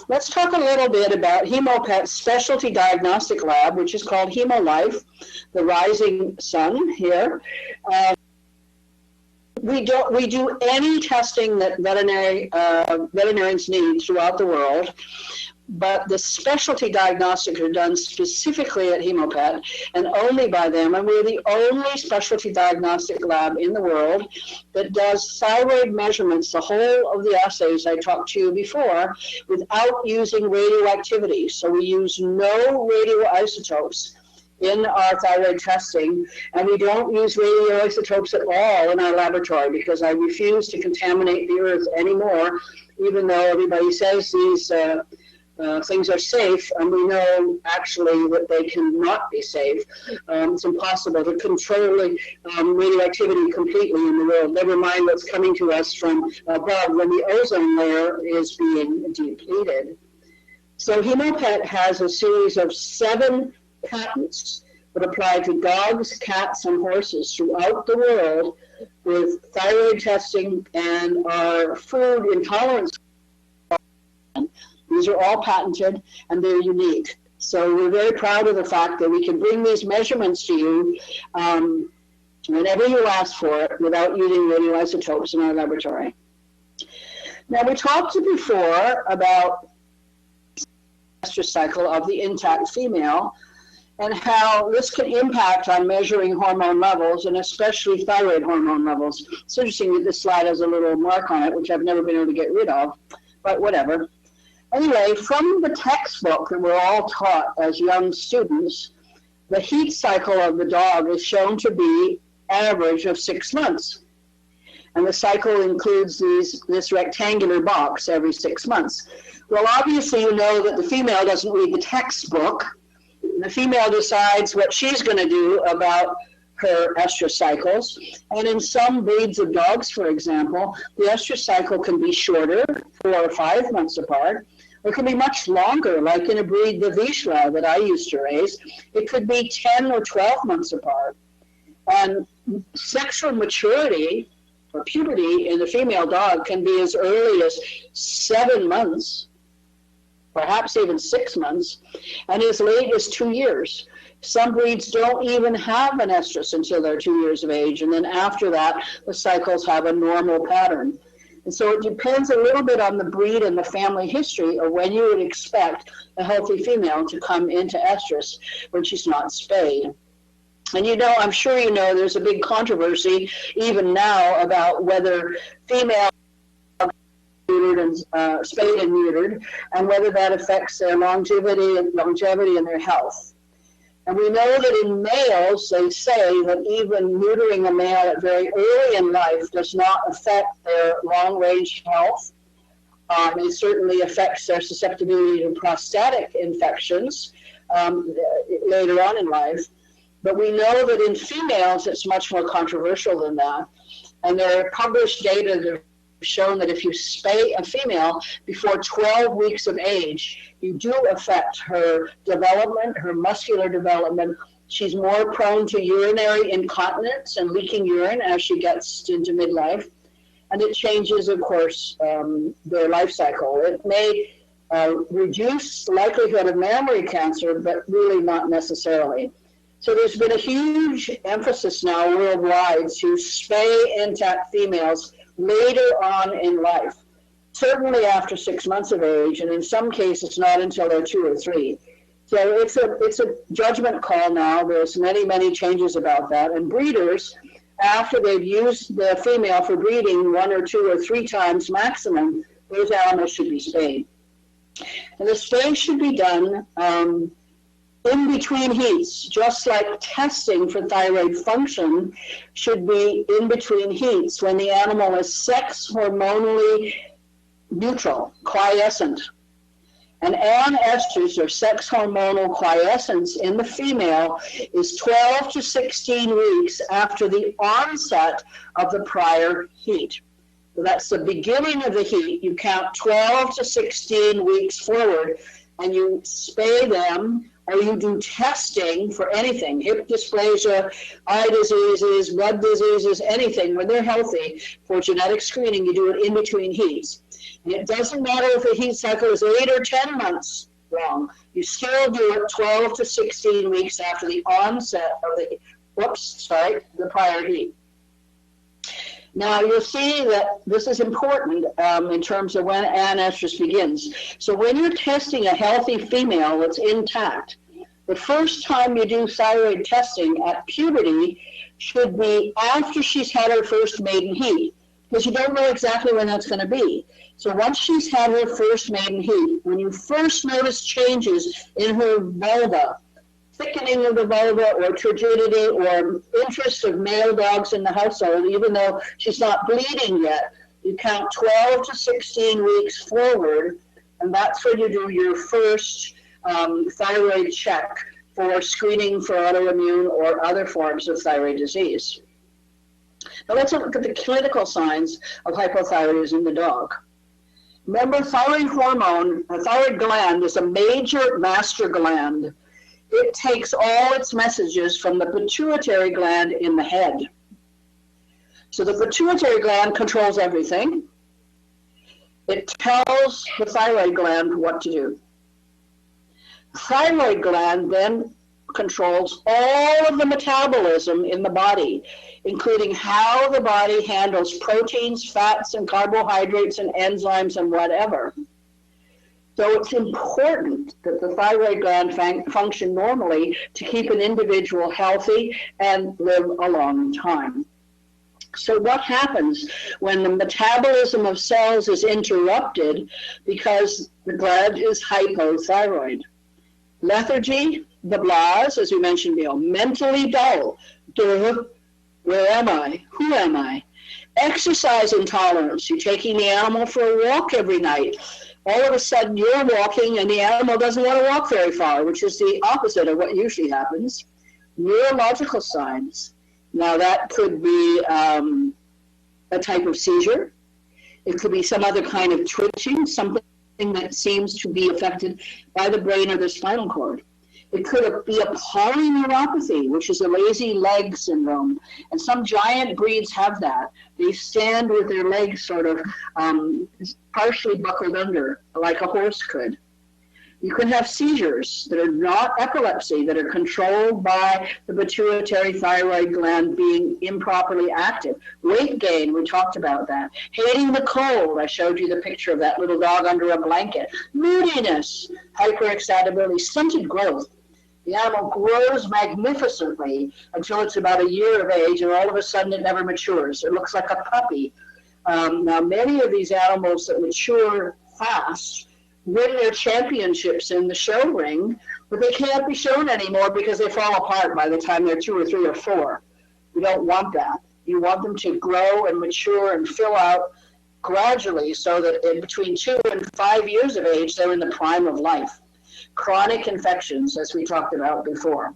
let's talk a little bit about Hemopet's specialty diagnostic lab, which is called Hemolife, the rising sun here. We do any testing that veterinarians need throughout the world, but the specialty diagnostics are done specifically at Hemopet and only by them, and we're the only specialty diagnostic lab in the world that does thyroid measurements, the whole of the assays I talked to you before, without using radioactivity. So we use no radioisotopes in our thyroid testing, and we don't use radioisotopes at all in our laboratory because I refuse to contaminate the earth anymore, even though everybody says these things are safe, and we know actually that they cannot be safe. It's impossible to control radioactivity completely in the world, never mind what's coming to us from above when the ozone layer is being depleted. So Hemopet has a series of 7 patents that apply to dogs, cats, and horses throughout the world with thyroid testing and our food intolerance. These are all patented and they're unique. So we're very proud of the fact that we can bring these measurements to you whenever you ask for it without using radioisotopes in our laboratory. Now, we talked before about the estrous cycle of the intact female and how this can impact on measuring hormone levels, and especially thyroid hormone levels. It's interesting that this slide has a little mark on it, which I've never been able to get rid of, but whatever. Anyway, from the textbook that we're all taught as young students, the heat cycle of the dog is shown to be average of 6 months. And the cycle includes this rectangular box every 6 months. Well, obviously you know that the female doesn't read the textbook. The female decides what she's going to do about her estrous cycles. And in some breeds of dogs, for example, the estrous cycle can be shorter, 4 or 5 months apart. It can be much longer, like in a breed, the Vizsla, that I used to raise. It could be 10 or 12 months apart. And sexual maturity or puberty in the female dog can be as early as 7 months, perhaps even 6 months, and as late as 2 years. Some breeds don't even have an estrus until they're 2 years of age, and then after that, the cycles have a normal pattern. And so it depends a little bit on the breed and the family history of when you would expect a healthy female to come into estrus when she's not spayed. And you know, I'm sure you know, there's a big controversy even now about whether female neutered and spayed and neutered, and whether that affects their longevity and their health. And we know that in males, they say that even neutering a male at very early in life does not affect their long-range health. It certainly affects their susceptibility to prostatic infections later on in life. But we know that in females, it's much more controversial than that. And there are published data that have shown that if you spay a female before 12 weeks of age, you do affect her development, her muscular development. She's more prone to urinary incontinence and leaking urine as she gets into midlife. And it changes, of course, their life cycle. It may reduce the likelihood of mammary cancer, but really not necessarily. So there's been a huge emphasis now worldwide to spay intact females later on in life, certainly after 6 months of age, and in some cases not until they're 2 or 3. So it's a judgment call now. There's many changes about that. And breeders, after they've used the female for breeding 1 or 2 or 3 times maximum, those animals should be spayed. And the spay should be done in between heats, just like testing for thyroid function should be in between heats when the animal is sex hormonally neutral, quiescent. And anestrus, or sex hormonal quiescence, in the female is 12 to 16 weeks after the onset of the prior heat. So that's the beginning of the heat. You count 12 to 16 weeks forward, and you spay them, or you do testing for anything, hip dysplasia, eye diseases, blood diseases, anything. When they're healthy, for genetic screening, you do it in between heats. And it doesn't matter if the heat cycle is 8 or 10 months long. You still do it 12 to 16 weeks after the onset of the prior heat. Now, you'll see that this is important in terms of when anestrus begins. So when you're testing a healthy female that's intact, the first time you do thyroid testing at puberty should be after she's had her first maiden heat, because you don't know exactly when that's going to be. So once she's had her first maiden heat, when you first notice changes in her vulva, thickening of the vulva or turgidity or interest of male dogs in the household, even though she's not bleeding yet, you count 12 to 16 weeks forward, and that's when you do your first thyroid check for screening for autoimmune or other forms of thyroid disease. Now let's look at the clinical signs of hypothyroidism in the dog. Remember, thyroid hormone, the thyroid gland is a major master gland. It takes all its messages from the pituitary gland in the head. So the pituitary gland controls everything. It tells the thyroid gland what to do. The thyroid gland then controls all of the metabolism in the body, including how the body handles proteins, fats, and carbohydrates, and enzymes, and whatever. So it's important that the thyroid gland function normally to keep an individual healthy and live a long time. So what happens when the metabolism of cells is interrupted because the gland is hypothyroid? Lethargy, the blahs, as we mentioned below, mentally dull. Duh, where am I? Who am I? Exercise intolerance. You're taking the animal for a walk every night. All of a sudden you're walking and the animal doesn't want to walk very far, which is the opposite of what usually happens. Neurological signs. Now that could be a type of seizure. It could be some other kind of twitching, something that seems to be affected by the brain or the spinal cord. It could be a polyneuropathy, which is a lazy leg syndrome. And some giant breeds have that. They stand with their legs sort of partially buckled under, like a horse could. You can have seizures that are not epilepsy, that are controlled by the pituitary thyroid gland being improperly active. Weight gain, we talked about that. Hating the cold, I showed you the picture of that little dog under a blanket. Moodiness, hyperexcitability, stunted growth. The animal grows magnificently until it's about a year of age, and all of a sudden it never matures. It looks like a puppy. Now, many of these animals that mature fast win their championships in the show ring, but they can't be shown anymore because they fall apart by the time they're 2 or 3 or 4. You don't want that. You want them to grow and mature and fill out gradually so that in between 2 and 5 years of age, they're in the prime of life. Chronic infections, as we talked about before.